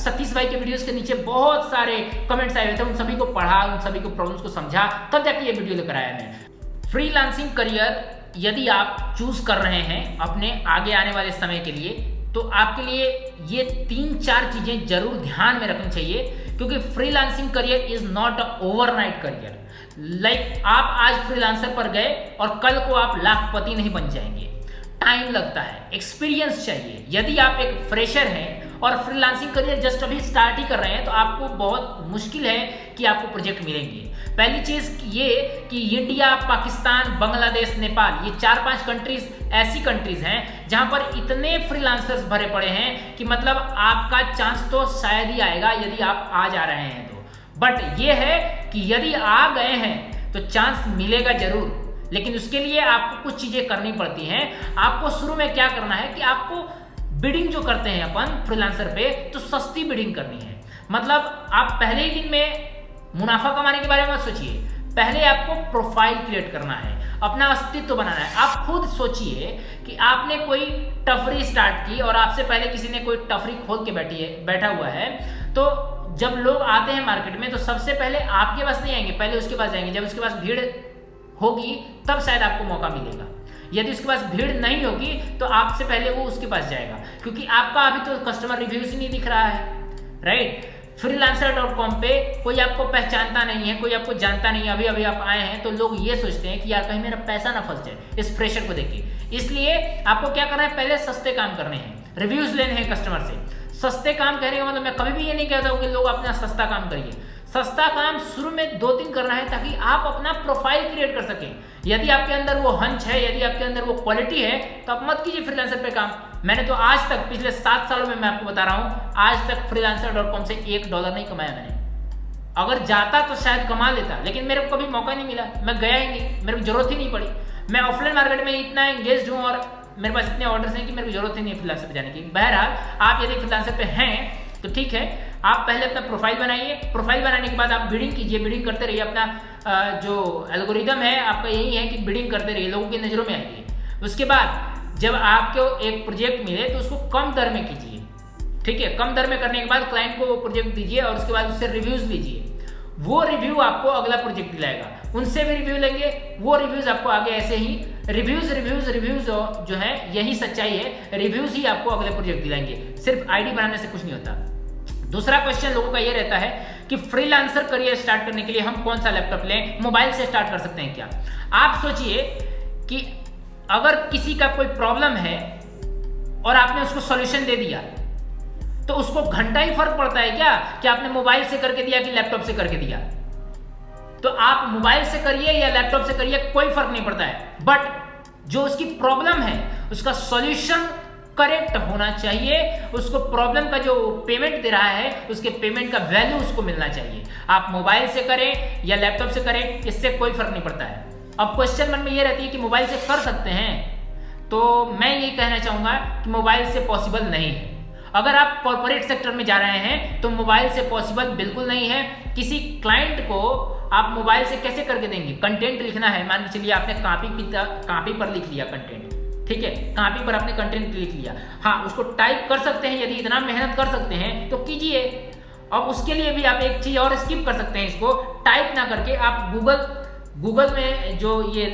सतीश भाई के वीडियोस के नीचे बहुत सारे कमेंट्स आए हुए थे, उन सभी को पढ़ा, उन सभी को प्रॉब्लम्स को समझा, तब जाके ये वीडियो लेकर आया मैं। फ्रीलांसिंग करियर यदि आप चूज कर रहे हैं अपने आगे आने वाले समय के लिए, तो आपके लिए ये 3-4 चीजें जरूर ध्यान में रखनी चाहिए, क्योंकि freelancing career is not a overnight career. Like आप आज फ्रीलांसर पर गए और कल को आप लाखपति नहीं बन जाएंगे। टाइम लगता है, एक्सपीरियंस चाहिए। यदि आप एक फ्रेशर हैं और फ्रीलांसिंग करियर जस्ट अभी स्टार्ट ही कर रहे हैं, तो आपको बहुत मुश्किल है कि आपको प्रोजेक्ट मिलेंगे। पहली चीज ये कि इंडिया, पाकिस्तान, बांग्लादेश, नेपाल, ये 4-5 कंट्रीज ऐसी कंट्रीज हैं जहां पर इतने फ्रीलांसर्स भरे पड़े हैं कि मतलब आपका चांस तो शायद ही आएगा यदि आप आ जा रहे हैं तो। बट ये है कि यदि आ गए हैं तो चांस मिलेगा जरूर, लेकिन उसके लिए आपको कुछ चीजें करनी पड़ती हैं। आपको शुरू में क्या करना है कि आपको बिडिंग जो करते हैं अपन फ्रीलांसर पे, तो सस्ती बिडिंग करनी है। मतलब आप पहले ही दिन में मुनाफा कमाने के बारे में मत सोचिए, पहले आपको प्रोफाइल क्रिएट करना है, अपना अस्तित्व बनाना है। आप खुद सोचिए कि आपने कोई टफरी स्टार्ट की और आपसे पहले किसी ने कोई टफरी खोल के बैठा हुआ है, तो जब लोग आते हैं मार्केट में तो सबसे पहले आपके पास नहीं आएंगे, पहले उसके पास जाएंगे। जब उसके पास भीड़ होगी तब शायद आपको मौका मिलेगा। यदि उसके पास भीड़ नहीं होगी तो आपसे पहले वो उसके पास जाएगा, क्योंकि आपका अभी तो कस्टमर रिव्यूज ही नहीं दिख रहा है, राइट। freelancer.com पे कोई आपको पहचानता नहीं है, कोई आपको जानता नहीं है, अभी अभी आप आए हैं, तो लोग ये सोचते हैं कि यार कहीं मेरा पैसा ना फंस जाए इस फ्रेशर को देखिए। इसलिए आपको क्या करना है, पहले सस्ते काम करने हैं, रिव्यूज लेने हैं कस्टमर से। सस्ते काम कहने का मतलब मैं कभी भी ये नहीं कहता हूँ कि लोग अपना सस्ता काम करिए। सस्ता काम शुरू में 2-3 करना है ताकि आप अपना प्रोफाइल क्रिएट कर सकें। यदि आपके अंदर वो हंच है, यदि आपके अंदर वो क्वालिटी है, तो आप मत कीजिए फ्रीलांसर पे काम। मैंने तो आज तक पिछले 7 सालों में मैं आपको बता रहा हूँ, आज तक freelancer.com से $1 नहीं कमाया मैंने। अगर जाता तो शायद कमा लेता, लेकिन मेरे को कभी मौका नहीं मिला, मैं गया ही नहीं, मेरे को जरूरत ही नहीं पड़ी। मैं ऑफलाइन मार्केट में इतना एंगेज हूँ और मेरे पास इतने ऑर्डर्स हैं कि मेरे को जरूरत ही नहीं है फ्रीलांसर पे जाने की। बहरहाल आप यदि फ्रीलांसर पे हैं तो ठीक है, आप पहले अपना प्रोफाइल बनाइए। प्रोफाइल बनाने के बाद आप बिडिंग कीजिए, बिडिंग करते रहिए। अपना जो एल्गोरिदम है आपका यही है कि बिडिंग करते रहिए, लोगों की नज़रों में आइए। उसके बाद जब आपको एक प्रोजेक्ट मिले तो उसको कम दर में कीजिए, ठीक है। कम दर में करने के बाद क्लाइंट को वो प्रोजेक्ट दीजिए और उसके बाद उससे रिव्यूज लीजिए। वो रिव्यू आपको अगला प्रोजेक्ट दिलाएगा, उनसे भी रिव्यू लेंगे, वो रिव्यूज आपको आगे ऐसे ही रिव्यूज जो है, यही सच्चाई है, रिव्यूज ही आपको अगले प्रोजेक्ट दिलाएंगे। सिर्फ आईडी बनाने से कुछ नहीं होता। दूसरा क्वेश्चन लोगों का ये रहता है कि फ्रीलांसर करियर स्टार्ट करने के लिए हम कौन सा लैपटॉप लें, मोबाइल से स्टार्ट कर सकते हैं क्या? आप सोचिए कि अगर किसी का कोई प्रॉब्लम है और आपने उसको सॉल्यूशन दे दिया, तो उसको घंटा ही फर्क पड़ता है क्या कि आपने मोबाइल से करके दिया कि लैपटॉप से करके दिया? तो आप मोबाइल से करिए या लैपटॉप से करिए, कोई फर्क नहीं पड़ता है। बट जो उसकी प्रॉब्लम है उसका सॉल्यूशन करेक्ट होना चाहिए। उसको प्रॉब्लम का जो पेमेंट दे रहा है उसके पेमेंट का वैल्यू उसको मिलना चाहिए। आप मोबाइल से करें या लैपटॉप से करें, इससे कोई फर्क नहीं पड़ता है। अब क्वेश्चन मन में ये रहती है कि मोबाइल से कर सकते हैं, तो मैं ये कहना चाहूंगा कि मोबाइल से पॉसिबल नहीं है। अगर आप कॉर्पोरेट सेक्टर में जा रहे हैं तो मोबाइल से पॉसिबल बिल्कुल नहीं है। किसी क्लाइंट को आप मोबाइल से कैसे करके देंगे? कंटेंट लिखना है, मान के चलिए आपने कॉपी पर लिख लिया कंटेंट, ठीक है, कॉपी पर आपने कंटेंट लिख लिया, हाँ, उसको टाइप कर सकते हैं। यदि इतना मेहनत कर सकते हैं तो कीजिए। अब उसके लिए भी आप एक चीज और स्किप कर सकते हैं, इसको टाइप ना करके आप गूगल में जो ये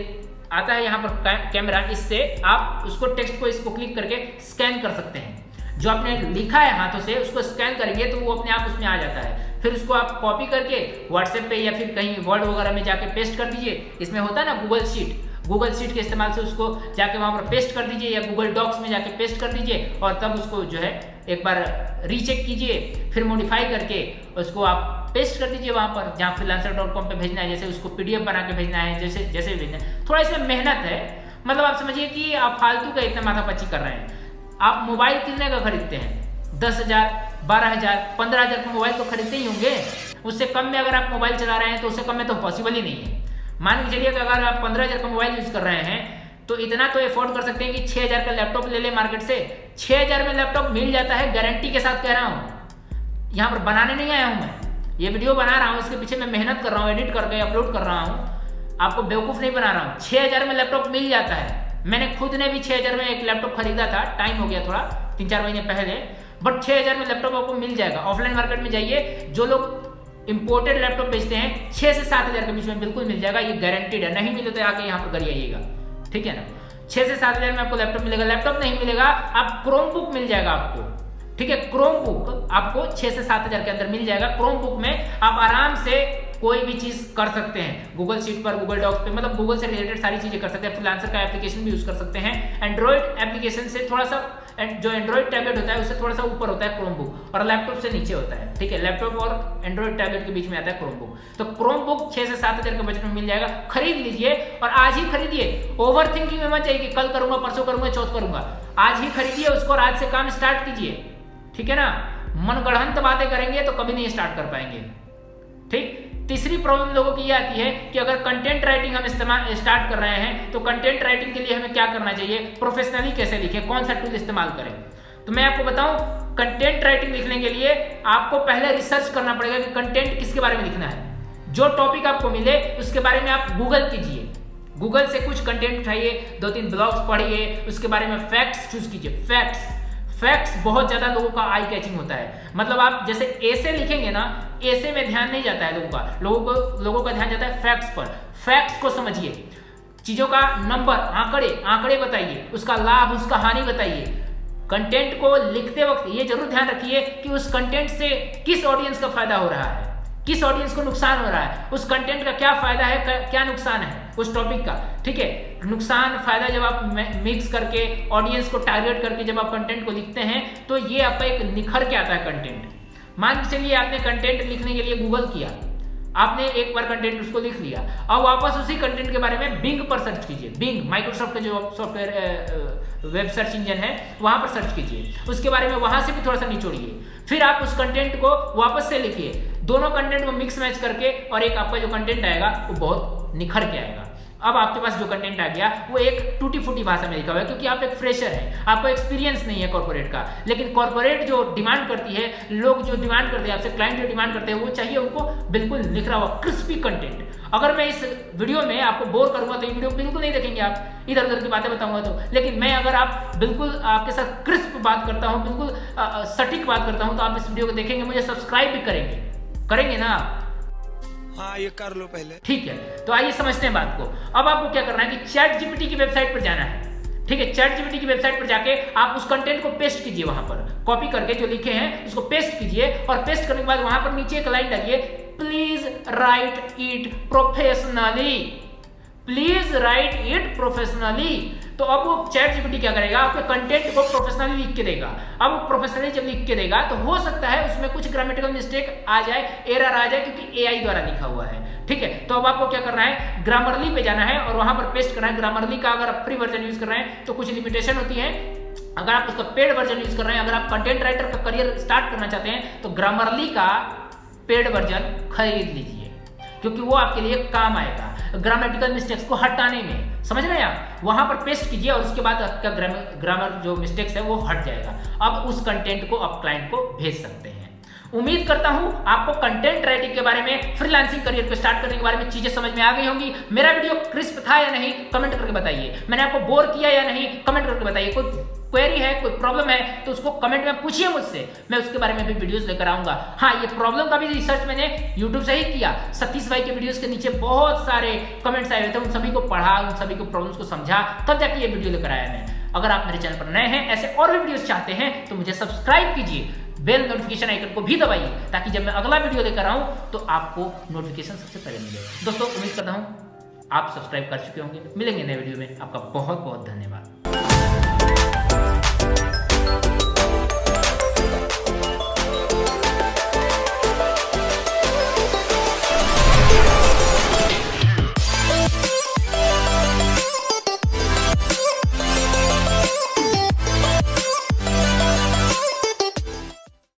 आता है यहाँ पर कैमरा, इससे आप उसको टेक्स्ट को इसको क्लिक करके स्कैन कर सकते हैं। जो आपने लिखा है हाथों से उसको स्कैन करेंगे तो वो अपने आप उसमें आ जाता है। फिर उसको आप कॉपी करके व्हाट्सएप पे या फिर कहीं वर्ड वगैरह में जाके पेस्ट कर दीजिए। इसमें होता है ना गूगल शीट के इस्तेमाल से उसको जाके वहाँ पर पेस्ट कर दीजिए या गूगल डॉक्स में जाके पेस्ट कर दीजिए और तब उसको जो है एक बार रीचेक कीजिए, फिर मॉडिफाई करके उसको आप पेस्ट कर दीजिए वहाँ पर जहाँ freelancer.com पे भेजना है। जैसे उसको PDF बना के भेजना है, जैसे भेजना है। थोड़ा इसमें मेहनत है, मतलब आप समझिए कि आप फालतू का इतना माथापच्ची कर रहे हैं। आप मोबाइल कितने का खरीदते हैं? 10,000, 12,000, 15,000 का मोबाइल तो खरीदते ही होंगे। उससे कम में अगर आप मोबाइल चला रहे हैं तो उससे कम में तो पॉसिबल ही नहीं है। मान के चलिए कि अगर आप 15,000 का मोबाइल यूज कर रहे हैं तो इतना तो एफोर्ड कर सकते हैं कि 6,000 का लैपटॉप ले ले मार्केट से। 6,000 में लैपटॉप मिल जाता है, गारंटी के साथ कह रहा हूँ। यहाँ पर बनाने नहीं आया हूँ, मैं ये वीडियो बना रहा हूँ, इसके पीछे मैं मेहनत कर रहा हूँ, एडिट करके अपलोड कर रहा हूँ, आपको बेवकूफ़ नहीं बना रहा हूँ। 6,000 में लैपटॉप मिल जाता है। मैंने खुद ने भी 6,000 में एक लैपटॉप खरीदा था, टाइम हो गया थोड़ा, 3-4 महीने पहले। बट 6000 में लैपटॉप आपको मिल जाएगा। ऑफलाइन मार्केट में जाइए, जो लोग इंपोर्टेड लैपटॉप बेचते हैं 6 से 7000 के बीच में बिल्कुल मिल जाएगा, ये गारंटीड है। नहीं मिले तो आके यहाँ पर घर आइएगा, ठीक है ना। 6 से 7000 में आपको लैपटॉप मिलेगा। लैपटॉप नहीं मिलेगा, आप क्रोम बुक मिल जाएगा आपको, ठीक है। क्रोम बुक आपको 6 से 7000 के अंदर मिल जाएगा। क्रोम बुक में आप आराम से कोई भी चीज कर सकते हैं, गूगल शीट पर, गूगल डॉक्स पे, मतलब गूगल से रिलेटेड सारी चीजें कर सकते हैं। फ्रीलांसर का एप्लीकेशन भी यूज कर सकते हैं। एंड्रॉइड एप्लीकेशन से थोड़ा सा, जो एंड्रॉइड टैबलेट होता है उससे थोड़ा सा ऊपर होता है क्रोम बुक, और लैपटॉप से नीचे होता है, ठीक है। लैपटॉप और एंड्रॉइड टैबलेट के बीच में आता है क्रोम बुक। तो क्रोम बुक 6 से 7000 के बजट में मिल जाएगा, खरीद लीजिए और आज ही खरीदिए। ओवर थिंकिंग में मत जाइए कि कल करूंगा, परसों करूंगा, चौथ करूंगा। आज ही खरीदिए उसको और आज से काम स्टार्ट कीजिए, ठीक है ना। मनगढ़ंत बातें करेंगे तो कभी नहीं स्टार्ट कर पाएंगे, ठीक। तीसरी प्रॉब्लम लोगों की ये आती है कि अगर कंटेंट राइटिंग हम स्टार्ट कर रहे हैं तो कंटेंट राइटिंग के लिए हमें क्या करना चाहिए, प्रोफेशनली कैसे लिखें, कौन सा टूल इस्तेमाल करें। तो मैं आपको बताऊं, कंटेंट राइटिंग लिखने के लिए आपको पहले रिसर्च करना पड़ेगा कि कंटेंट किसके बारे में लिखना है। जो टॉपिक आपको मिले उसके बारे में आप गूगल कीजिए, गूगल से कुछ कंटेंट उठाइए, 2-3 ब्लॉग्स पढ़िए, उसके बारे में फैक्ट्स चूज कीजिए। फैक्ट्स बहुत ज्यादा लोगों का आई कैचिंग होता है। मतलब आप जैसे ऐसे लिखेंगे ना, ऐसे में ध्यान नहीं जाता है लोगों का ध्यान जाता है फैक्ट्स पर। फैक्ट्स को समझिए, चीजों का नंबर, आंकड़े बताइए, उसका लाभ, उसका हानि बताइए। कंटेंट को लिखते वक्त ये जरूर ध्यान रखिए कि उस कंटेंट से किस ऑडियंस का फायदा हो रहा है, किस ऑडियंस को नुकसान हो रहा है, उस कंटेंट का क्या फायदा है, क्या नुकसान है उस टॉपिक का, ठीक है। नुकसान फायदा जब आप मिक्स करके, ऑडियंस को टारगेट करके जब आप कंटेंट को लिखते हैं तो ये आपका एक निखर के आता है कंटेंट। मान के चलिए आपने कंटेंट लिखने के लिए गूगल किया, आपने एक बार कंटेंट उसको लिख लिया, अब वापस उसी कंटेंट के बारे में बिंग पर सर्च कीजिए। बिंग माइक्रोसॉफ्ट का जो सॉफ्टवेयर वेब सर्च इंजन है वहां पर सर्च कीजिए, उसके बारे में वहां से भी थोड़ा सा निचोड़िए, फिर आप उस कंटेंट को वापस से लिखिए। दोनों कंटेंट को मिक्स मैच करके और एक आपका जो कंटेंट आएगा वो बहुत निखर के आएगा। अब आपके पास जो कंटेंट आ गया वो एक टूटी फूटी भाषा में लिखा हुआ है, क्योंकि आप एक फ्रेशर हैं, आपको एक्सपीरियंस नहीं है कॉर्पोरेट का। लेकिन कॉर्पोरेट जो डिमांड करती है, लोग जो डिमांड करते हैं आपसे, क्लाइंट जो डिमांड करते हैं, वो चाहिए उनको बिल्कुल निखरा हुआ क्रिस्पी कंटेंट। अगर मैं इस वीडियो में आपको बोर करूंगा तो ये वीडियो बिल्कुल नहीं देखेंगे आप, इधर उधर की बातें बताऊंगा तो। लेकिन मैं अगर आप बिल्कुल आपके साथ क्रिस्प बात करता हूं, बिल्कुल सटीक बात करता हूं, तो आप इस वीडियो को देखेंगे, मुझे सब्सक्राइब भी करेंगे ना। हाँ, ये कर लो पहले, ठीक है। तो आइए समझते हैं बात को। अब आपको क्या करना है कि चैट जीपीटी की वेबसाइट पर जाना है, ठीक है। चैट जीपीटी की वेबसाइट पर जाके आप उस कंटेंट को पेस्ट कीजिए, वहां पर कॉपी करके जो लिखे हैं उसको पेस्ट कीजिए, और पेस्ट करने के बाद वहां पर नीचे एक लाइन डालिए, please right it professionally, please right it professionally. तो अब वो चैट जीपीटी क्या करेगा, आपके कंटेंट को प्रोफेशनली लिख के देगा। अब वो प्रोफेशनली जब लिख के देगा तो हो सकता है उसमें कुछ ग्रामेटिकल मिस्टेक आ जाए, एरर आ जाए, क्योंकि एआई द्वारा लिखा हुआ है, ठीक है। तो अब आपको क्या करना है, ग्रामरली पे जाना है और वहां पर पेस्ट करना है। ग्रामरली का अगर आप फ्री वर्जन यूज कर रहे हैं तो कुछ लिमिटेशन होती है, अगर आप उसका पेड वर्जन यूज कर रहे हैं, अगर आप कंटेंट राइटर का करियर स्टार्ट करना चाहते हैं तो ग्रामरली का पेड वर्जन खरीद लीजिए, क्योंकि वो आपके लिए काम आएगा ग्रामेटिकल मिस्टेक्स को हटाने में। समझ रहे हैं आप, वहां पर पेस्ट कीजिए और उसके बाद आपका ग्रामर जो मिस्टेक्स है वो हट जाएगा। अब उस कंटेंट को आप क्लाइंट को भेज सकते हैं। उम्मीद करता हूं आपको कंटेंट राइटिंग के बारे में, फ्रीलांसिंग करियर को स्टार्ट करने के बारे में चीजें समझ में आ गई होंगी। मेरा वीडियो क्रिस्प था या नहीं कमेंट करके बताइए। मैंने आपको बोर किया या नहीं कमेंट करके बताइए। कोई क्वेरी है, कोई प्रॉब्लम है तो उसको कमेंट में पूछिए मुझसे, मैं उसके बारे में भी वीडियोस लेकर आऊंगा। हाँ, ये प्रॉब्लम का भी रिसर्च मैंने यूट्यूब से ही किया। सतीश भाई के वीडियोस के नीचे बहुत सारे कमेंट्स आए हुए थे, उन सभी को पढ़ा, उन सभी को प्रॉब्लम्स को समझा, तब जाके ये वीडियो लेकर आया मैं। अगर आप मेरे चैनल पर नए हैं, ऐसे और भी वीडियोस चाहते हैं तो मुझे सब्सक्राइब कीजिए, बेल नोटिफिकेशन आइकन को भी दबाइए, ताकि जब मैं अगला वीडियो लेकर आऊं तो आपको नोटिफिकेशन सबसे पहले मिले। दोस्तों, उम्मीद करता हूं आप सब्सक्राइब कर चुके होंगे। मिलेंगे नए वीडियो में, आपका बहुत बहुत धन्यवाद।